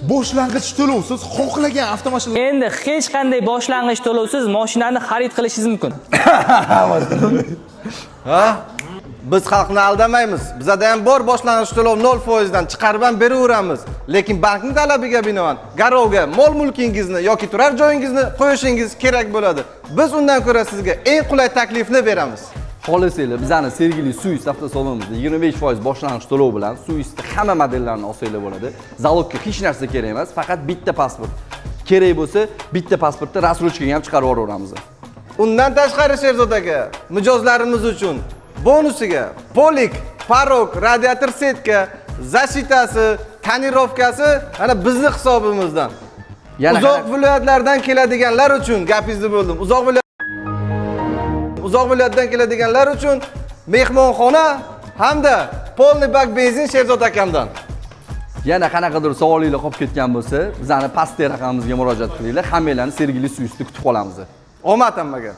boshlang'ich to'lovsiz xohlagan avtomashina. Endi hech qanday boshlang'ich to'lovsiz mashinani xarid qilishingiz mumkin. Ha? Biz xalqni aldamaymiz. Bizda ham bor boshlang'ich to'lov 0% dan chiqarib ham beraveramiz. Lekin bankning talabiga binoan garovga mol mulkingizni yoki turar joyingizni qo'yishingiz kerak bo'ladi. Biz undan ko'ra sizga eng qulay taklifni beramiz. Xohlasanglar bizani Sergeli Suis avtosalonimizda 25% boshlang'ich to'lov bilan Suisda hamma modellarini olsanglar bo'ladi. Zalogga hech narsa kerak emas, faqat bitta pasport. Kerak bo'lsa, bitta pasportda rasrochkani ham chiqarib yuboramiz. Undan tashqari Sherzod aka, mijozlarimiz uchun bonusiga polik, parok, radiator setka, zashitasi, tonirovkasi ana bizning hisobimizdan. Uzoq viloyatlardan keladiganlar uchun gapingizni bo'ldim. Uzoq viloyatdan keladiganlar uchun mehmonxona hamda polni bak benzin Sherzod akamdan. Yana qanaqadir savolinglar qolib ketgan bo'lsa, bizani pastki raqamimizga murojaat qilinglar. Hammalarni Sergeli Suisda kutib qolamiz. Omad hammaga.